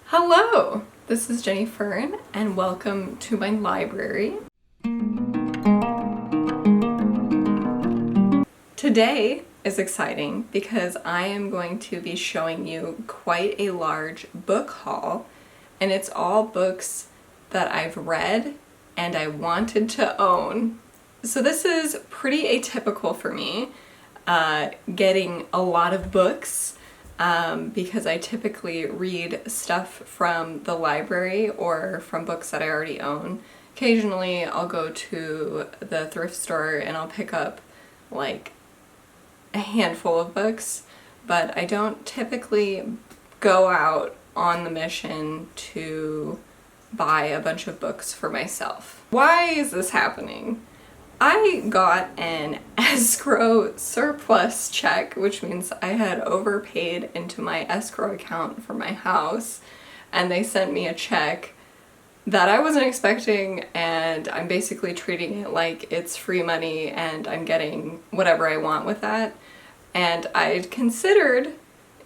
Hello! This is Jenny Fern, and welcome to my library. Today is exciting because I am going to be showing you quite a large book haul, and it's all books that I've read and I wanted to own. So this is pretty atypical for me, getting a lot of books. Because I typically read stuff from the library or from books that I already own. Occasionally I'll go to the thrift store and I'll pick up like a handful of books, but I don't typically go out on the mission to buy a bunch of books for myself. Why is this happening? I got an escrow surplus check, which means I had overpaid into my escrow account for my house, and they sent me a check that I wasn't expecting, and I'm basically treating it like it's free money and I'm getting whatever I want with that. And I'd considered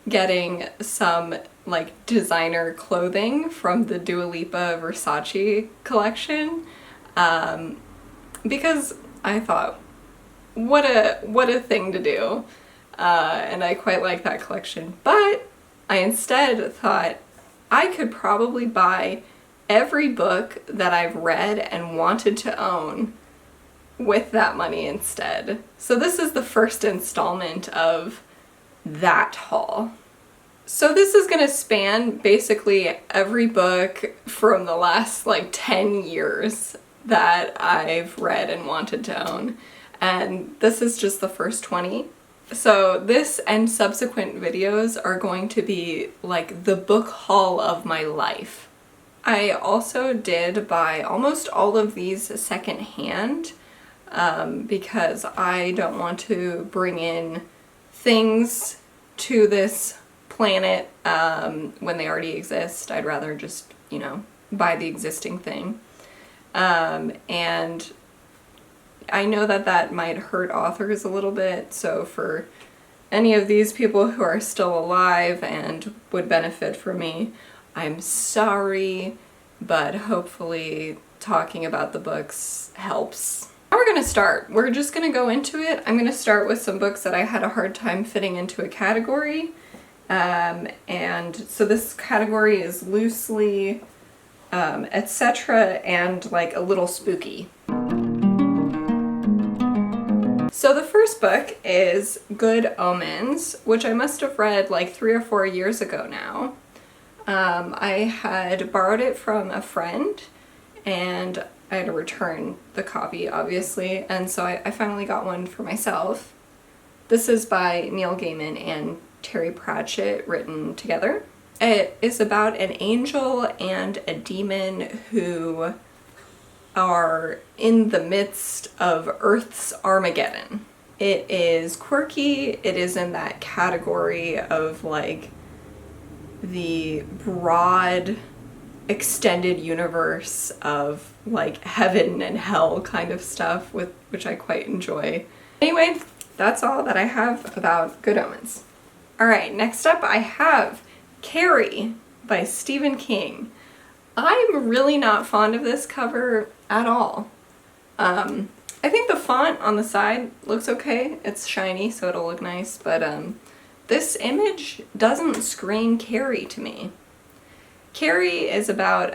getting some like designer clothing from the Dua Lipa Versace collection, because I thought, what a thing to do, and I quite like that collection. But I instead thought I could probably buy every book that I've read and wanted to own with that money instead. So this is the first installment of that haul. So this is gonna span basically every book from the last like 10 years that I've read and wanted to own, and this is just the first 20. So this and subsequent videos are going to be like the book haul of my life. I also did buy almost all of these secondhand because I don't want to bring in things to this planet when they already exist. I'd rather just, buy the existing thing. And I know that might hurt authors a little bit, so for any of these people who are still alive and would benefit from me, I'm sorry, but hopefully talking about the books helps. Now we're gonna start. We're just gonna go into it. I'm gonna start with some books that I had a hard time fitting into a category. And so this category is loosely etc. and like a little spooky. So the first book is Good Omens, which I must have read like 3 or 4 years ago now. I had borrowed it from a friend and I had to return the copy, obviously, and so I finally got one for myself. This is by Neil Gaiman and Terry Pratchett, written together. It is about an angel and a demon who are in the midst of Earth's Armageddon. It is quirky. It is in that category of like the broad extended universe of like heaven and hell kind of stuff, which I quite enjoy. Anyway, that's all that I have about Good Omens. Alright, next up I have Carrie by Stephen King. I'm really not fond of this cover at all. I think the font on the side looks okay. It's shiny, so it'll look nice, but this image doesn't scream Carrie to me. Carrie is about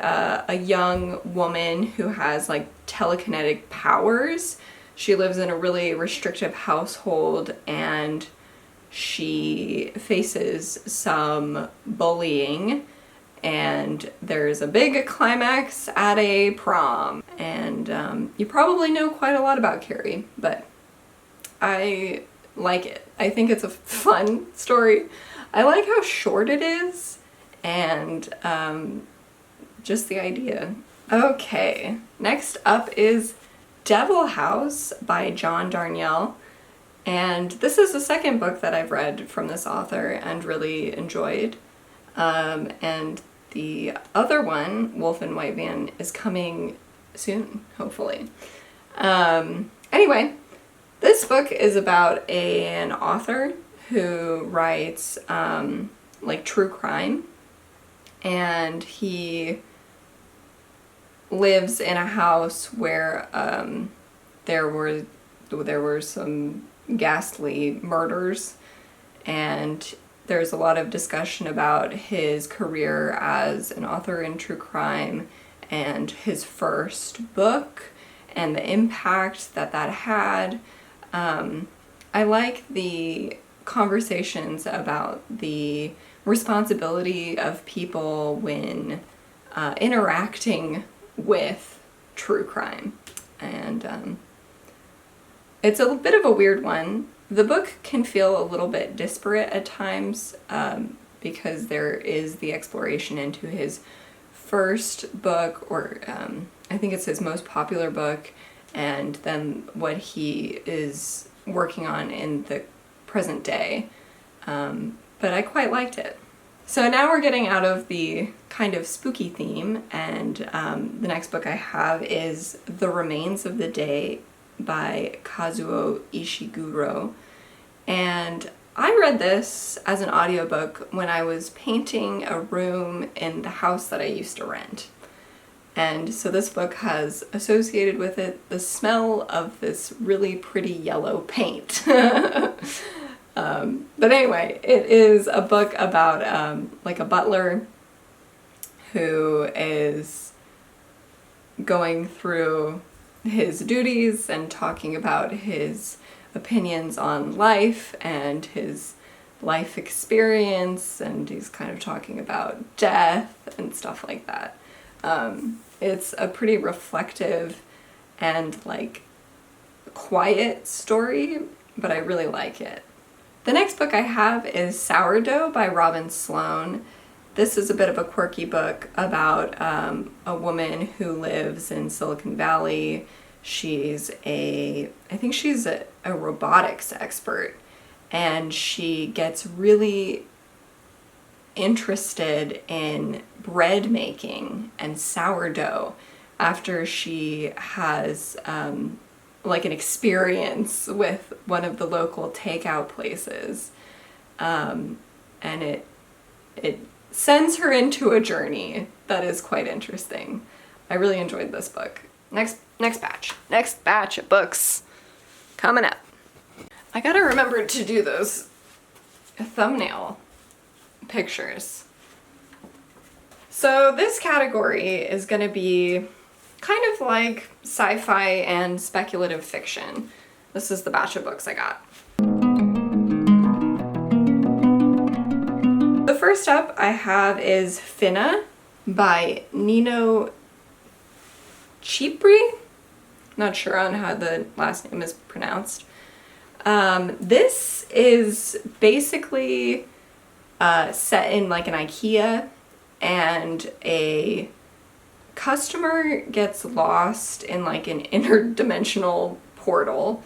a young woman who has like telekinetic powers. She lives in a really restrictive household and she faces some bullying, and there's a big climax at a prom. And you probably know quite a lot about Carrie, but I like it. I think it's a fun story. I like how short it is, and just the idea. Okay, next up is Devil House by John Darnielle. And this is the second book that I've read from this author and really enjoyed. And the other one, Wolf and White Van, is coming soon, hopefully. Anyway, this book is about an author who writes like true crime, and he lives in a house where there were some ghastly murders, and there's a lot of discussion about his career as an author in true crime and his first book and the impact that had. I like the conversations about the responsibility of people when interacting with true crime. And it's a bit of a weird one. The book can feel a little bit disparate at times because there is the exploration into his first book, or I think it's his most popular book, and then what he is working on in the present day. But I quite liked it. So now we're getting out of the kind of spooky theme, and the next book I have is The Remains of the Day by Kazuo Ishiguro. And I read this as an audiobook when I was painting a room in the house that I used to rent. And so this book has associated with it the smell of this really pretty yellow paint. But anyway, it is a book about like a butler who is going through his duties and talking about his opinions on life and his life experience, and he's kind of talking about death and stuff like that. It's a pretty reflective and like quiet story, but I really like it. The next book I have is Sourdough by Robin Sloan. This is a bit of a quirky book about a woman who lives in Silicon Valley. I think she's a robotics expert, and she gets really interested in bread making and sourdough after she has like an experience with one of the local takeout places, and it sends her into a journey that is quite interesting. I really enjoyed this book. Next batch of books coming up. I gotta remember to do those thumbnail pictures. So this category is gonna be kind of like sci-fi and speculative fiction. This is the batch of books I got. The first up I have is Finna by Nino Chipri. Not sure on how the last name is pronounced. This is basically set in like an IKEA, and a customer gets lost in like an interdimensional portal,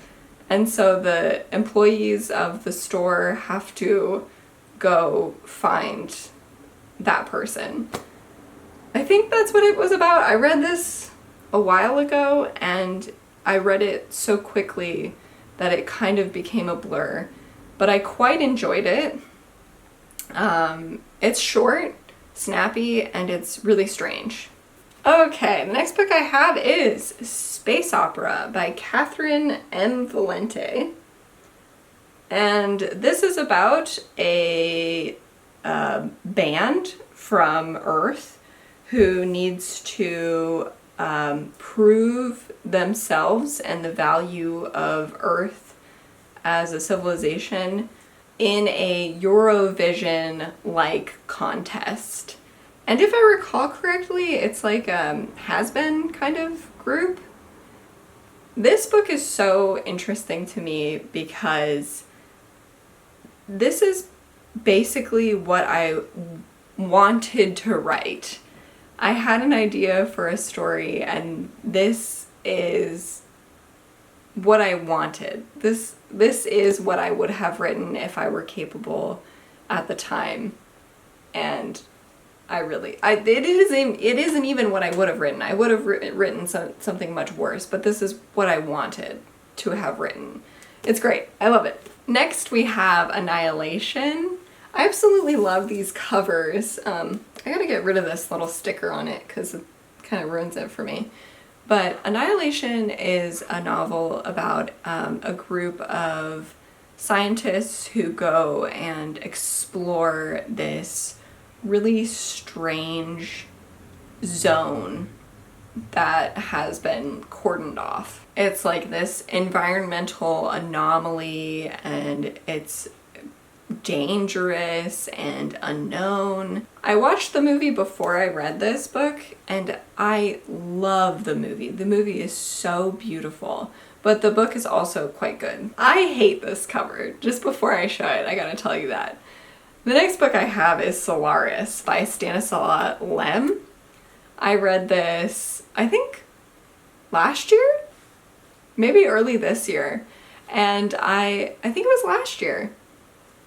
and so the employees of the store have to go find that person. I think that's what it was about. I read this a while ago, and I read it so quickly that it kind of became a blur, but I quite enjoyed it. It's short, snappy, and it's really strange. Okay, the next book I have is Space Opera by Catherine M. Valente. And this is about a band from Earth who needs to prove themselves and the value of Earth as a civilization in a Eurovision-like contest. And if I recall correctly, it's like a has-been kind of group. This book is so interesting to me because this is basically what I wanted to write. I had an idea for a story, and this is what I wanted. This is what I would have written if I were capable at the time. And it isn't even what I would have written. I would have written something much worse, but this is what I wanted to have written. It's great. I love it. Next we have Annihilation. I absolutely love these covers. I gotta get rid of this little sticker on it because it kind of ruins it for me. But Annihilation is a novel about a group of scientists who go and explore this really strange zone that has been cordoned off. It's like this environmental anomaly, and it's dangerous and unknown. I watched the movie before I read this book, and I love the movie. The movie is so beautiful, but the book is also quite good. I hate this cover. Just before I show it, I gotta tell you that. The next book I have is Solaris by Stanislaw Lem. I read this, I think, last year? Maybe early this year. And I think it was last year.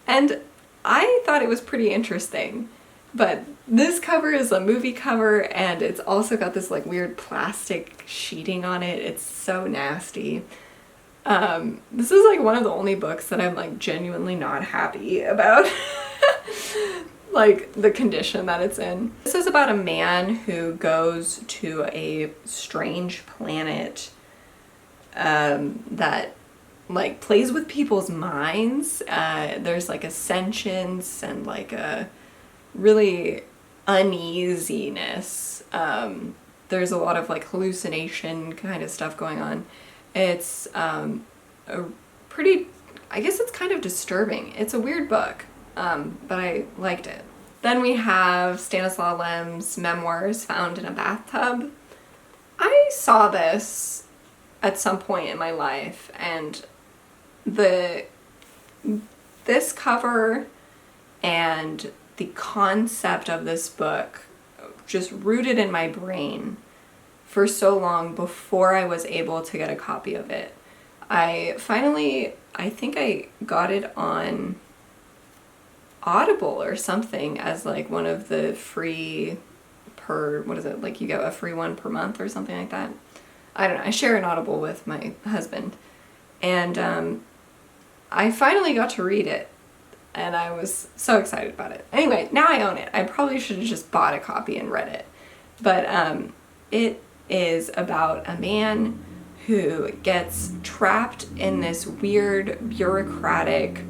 And I thought it was pretty interesting. But this cover is a movie cover, and it's also got this like weird plastic sheeting on it. It's so nasty. This is like one of the only books that I'm like genuinely not happy about. Like the condition that it's in. This is about a man who goes to a strange planet that like plays with people's minds. There's like a sentience and like a really uneasiness. There's a lot of like hallucination kind of stuff going on. It's a pretty, I guess it's kind of disturbing. It's a weird book. But I liked it. Then we have Stanislaw Lem's Memoirs, Found in a Bathtub. I saw this at some point in my life, and this cover and the concept of this book just rooted in my brain for so long before I was able to get a copy of it. I think I got it on Audible or something as like one of the free like you get a free one per month or something like that. I don't know. I share an Audible with my husband, and I finally got to read it, and I was so excited about it. Anyway, now I own it. I probably should have just bought a copy and read it, but it is about a man who gets trapped in this weird bureaucratic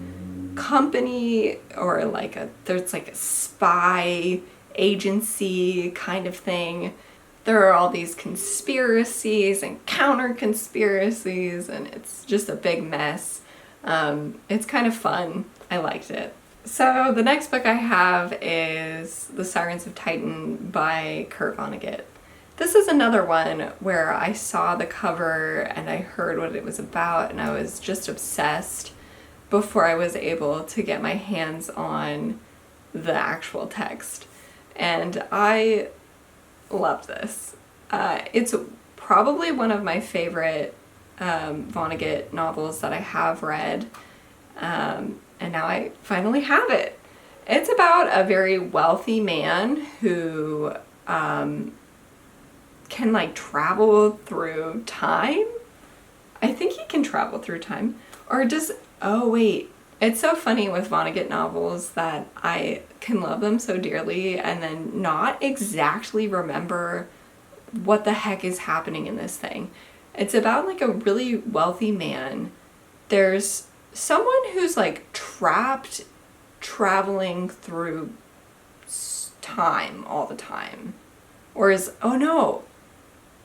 company, or like there's like a spy agency kind of thing. There are all these conspiracies and counter conspiracies, and it's just a big mess. It's kind of fun. I liked it. So the next book I have is The Sirens of Titan by Kurt Vonnegut. This is another one where I saw the cover and I heard what it was about, and I was just obsessed before I was able to get my hands on the actual text. And I love this. It's probably one of my favorite Vonnegut novels that I have read, and now I finally have it. It's about a very wealthy man who can like travel through time. I think he can travel through time, or just oh wait, it's so funny with Vonnegut novels that I can love them so dearly and then not exactly remember what the heck is happening in this thing. It's about like a really wealthy man. There's someone who's like trapped traveling through time all the time. Or oh no,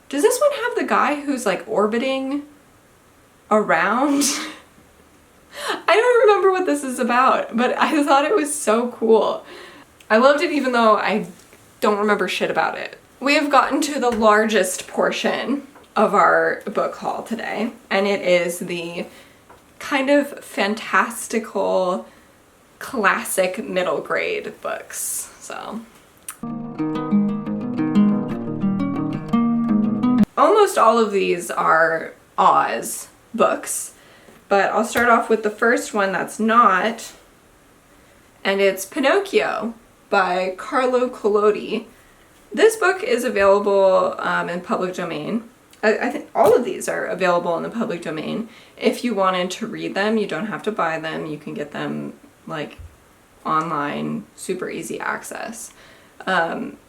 does this one have the guy who's like orbiting around? I don't remember what this is about, but I thought it was so cool. I loved it even though I don't remember shit about it. We have gotten to the largest portion of our book haul today, and it is the kind of fantastical classic middle grade books. So almost all of these are Oz books. But I'll start off with the first one that's not, and it's Pinocchio by Carlo Collodi. This book is available in public domain. I think all of these are available in the public domain. If you wanted to read them, you don't have to buy them. You can get them like online, super easy access,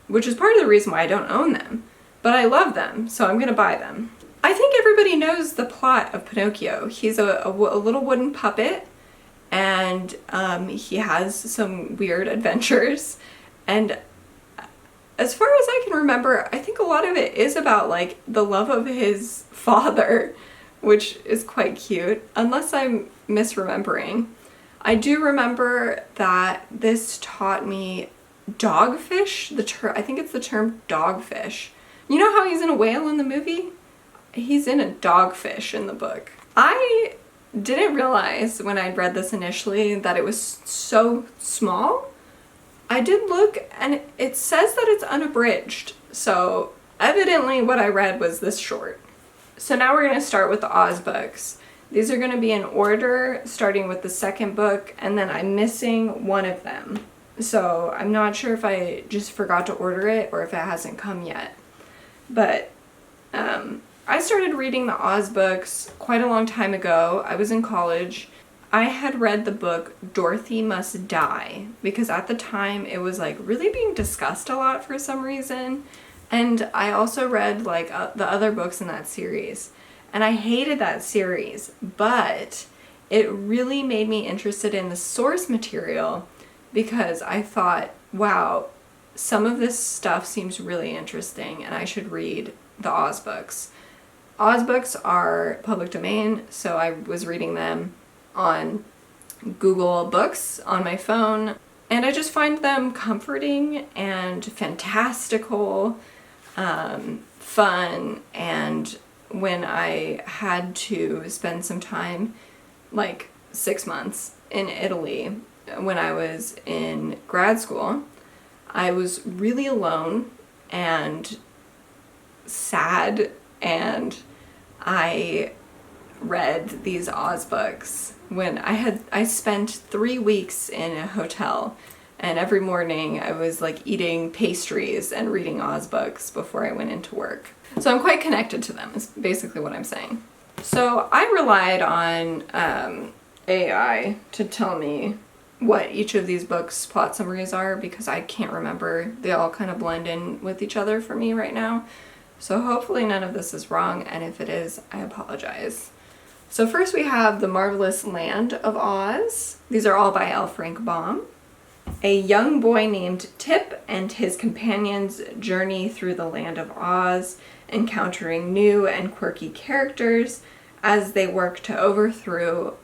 which is part of the reason why I don't own them. But I love them, so I'm gonna buy them. I think everybody knows the plot of Pinocchio. He's a little wooden puppet, and he has some weird adventures. And as far as I can remember, I think a lot of it is about like the love of his father, which is quite cute, unless I'm misremembering. I do remember that this taught me dogfish. I think it's the term dogfish. You know how he's in a whale in the movie? He's in a dogfish in the book. I didn't realize when I'd read this initially that it was so small. I did look and it says that it's unabridged, so evidently what I read was this short. So now we're going to start with the Oz books. These are going to be in order, starting with the second book, and then I'm missing one of them. So I'm not sure if I just forgot to order it or if it hasn't come yet. But I started reading the Oz books quite a long time ago. I was in college. I had read the book Dorothy Must Die because at the time it was like really being discussed a lot for some reason. And I also read like the other books in that series. And I hated that series, but it really made me interested in the source material because I thought, wow, some of this stuff seems really interesting and I should read the Oz books. Oz books are public domain, so I was reading them on Google Books on my phone, and I just find them comforting and fantastical, fun, and when I had to spend some time, like 6 months in Italy when I was in grad school, I was really alone and sad, and I read these Oz books when I spent 3 weeks in a hotel, and every morning I was like eating pastries and reading Oz books before I went into work. So I'm quite connected to them, is basically what I'm saying. So I relied on AI to tell me what each of these books' plot summaries are because I can't remember. They all kind of blend in with each other for me right now. So hopefully none of this is wrong, and if it is, I apologize. So first we have The Marvelous Land of Oz. These are all by L. Frank Baum. A young boy named Tip and his companions journey through the land of Oz, encountering new and quirky characters as they work to overthrow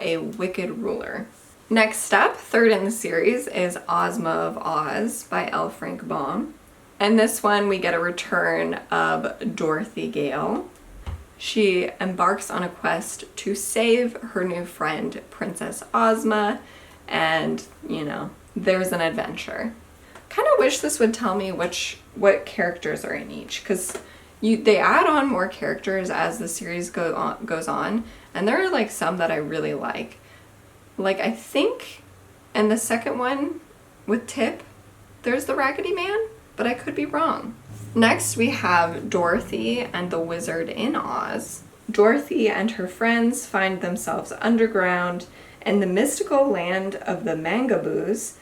a wicked ruler. Next up, third in the series, is Ozma of Oz by L. Frank Baum. And this one we get a return of Dorothy Gale. She embarks on a quest to save her new friend, Princess Ozma, and, you know, there's an adventure. Kind of wish this would tell me what characters are in each, because they add on more characters as the series goes on, and there are like some that I really like. Like I think in the second one with Tip, there's the Raggedy Man, but I could be wrong. Next we have Dorothy and the Wizard in Oz. Dorothy and her friends find themselves underground in the mystical land of the Mangaboos,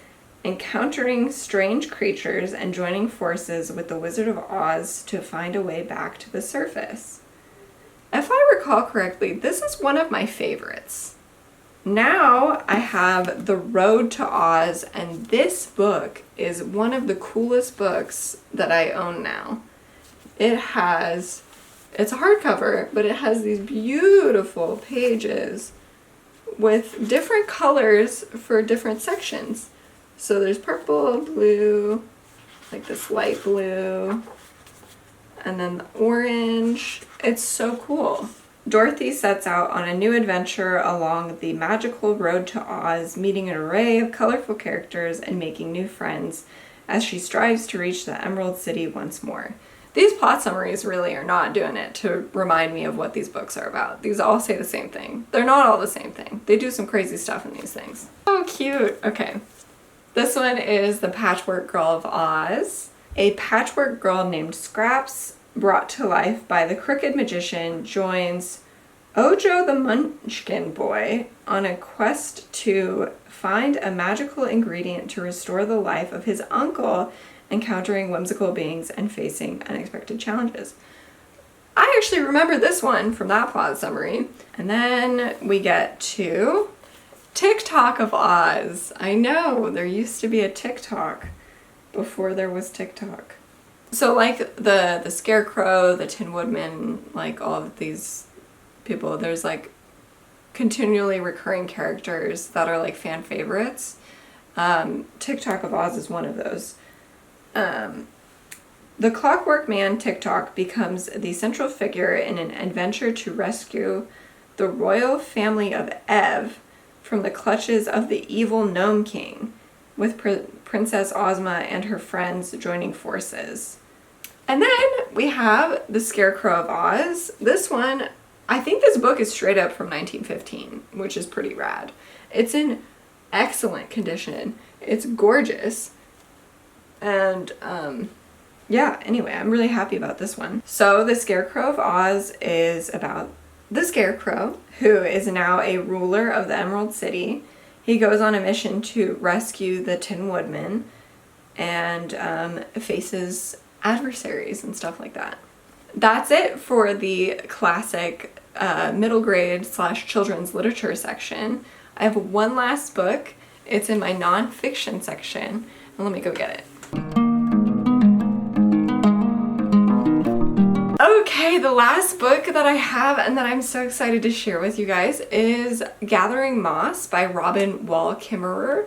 encountering strange creatures and joining forces with the Wizard of Oz to find a way back to the surface. If I recall correctly, this is one of my favorites. Now I have The Road to Oz, and this book is one of the coolest books that I own now. It's a hardcover, but it has these beautiful pages with different colors for different sections. So there's purple, blue, like this light blue, and then the orange. It's so cool. Dorothy sets out on a new adventure along the magical road to Oz, meeting an array of colorful characters and making new friends as she strives to reach the Emerald City once more. These plot summaries really are not doing it to remind me of what these books are about. These all say the same thing. They're not all the same thing. They do some crazy stuff in these things. Oh, cute. Okay. This one is The Patchwork Girl of Oz. A patchwork girl named Scraps, brought to life by the crooked magician, joins Ojo the Munchkin Boy on a quest to find a magical ingredient to restore the life of his uncle, encountering whimsical beings and facing unexpected challenges. I actually remember this one from that plot summary. And then we get to Tik Tok of Oz. I know, there used to be a TikTok before there was TikTok. So like the Scarecrow, the Tin Woodman, like all of these people, there's like continually recurring characters that are like fan favorites. Tik Tok of Oz is one of those. The Clockwork Man Tik Tok becomes the central figure in an adventure to rescue the royal family of Ev from the clutches of the evil Gnome King, with Princess Ozma and her friends joining forces. And then we have the Scarecrow of Oz. This one, I think this book is straight up from 1915, which is pretty rad. It's in excellent condition. It's gorgeous. And, yeah, anyway, I'm really happy about this one. So the Scarecrow of Oz is about the Scarecrow, who is now a ruler of the Emerald City. He goes on a mission to rescue the Tin Woodman and faces adversaries and stuff like that. That's it for the classic middle grade / children's literature section. I have one last book. It's in my nonfiction section. And let me go get it. Okay, the last book that I have and that I'm so excited to share with you guys is Gathering Moss by Robin Wall Kimmerer.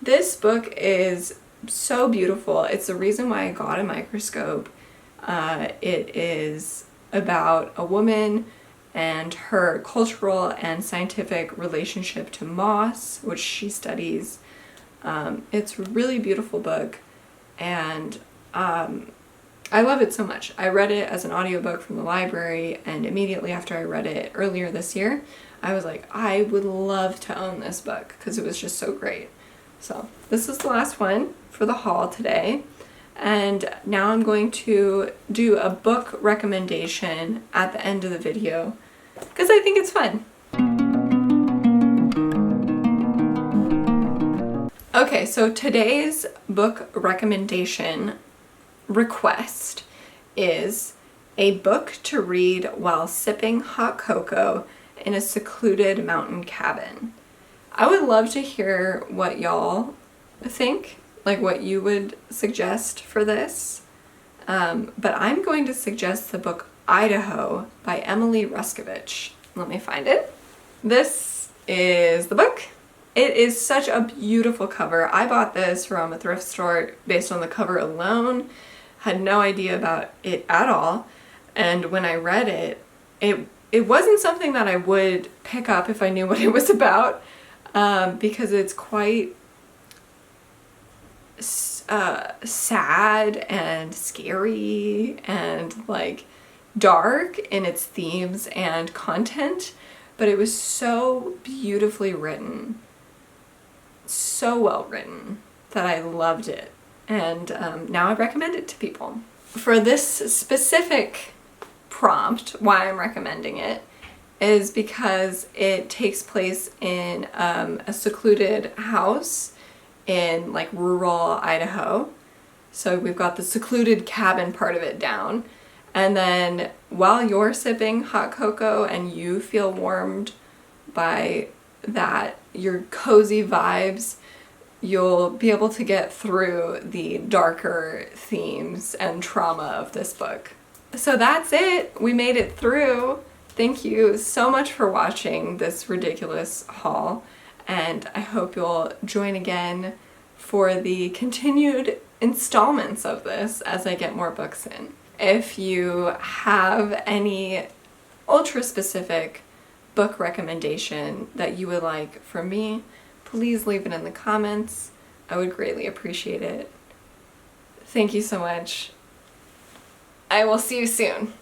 This book is so beautiful. It's the reason why I got a microscope. It is about a woman and her cultural and scientific relationship to moss, which she studies. It's a really beautiful book, and I love it so much. I read it as an audiobook from the library, and immediately after I read it earlier this year, I was like, I would love to own this book because it was just so great. So this is the last one for the haul today. And now I'm going to do a book recommendation at the end of the video because I think it's fun. Okay, so today's book recommendation request is a book to read while sipping hot cocoa in a secluded mountain cabin. I would love to hear what y'all think, like what you would suggest for this. But I'm going to suggest the book Idaho by Emily Ruskovich. Let me find it. This is the book. It is such a beautiful cover. I bought this from a thrift store based on the cover alone. Had no idea about it at all. And when I read it, it wasn't something that I would pick up if I knew what it was about, because it's quite sad and scary and like dark in its themes and content, but it was so beautifully written, so well written, that I loved it. And now I recommend it to people. For this specific prompt, why I'm recommending it is because it takes place in a secluded house in like rural Idaho. So we've got the secluded cabin part of it down. And then while you're sipping hot cocoa and you feel warmed by that, your cozy vibes, you'll be able to get through the darker themes and trauma of this book. So that's it. We made it through. Thank you so much for watching this ridiculous haul, and I hope you'll join again for the continued installments of this as I get more books in. If you have any ultra specific book recommendation that you would like from me, please leave it in the comments. I would greatly appreciate it. Thank you so much. I will see you soon.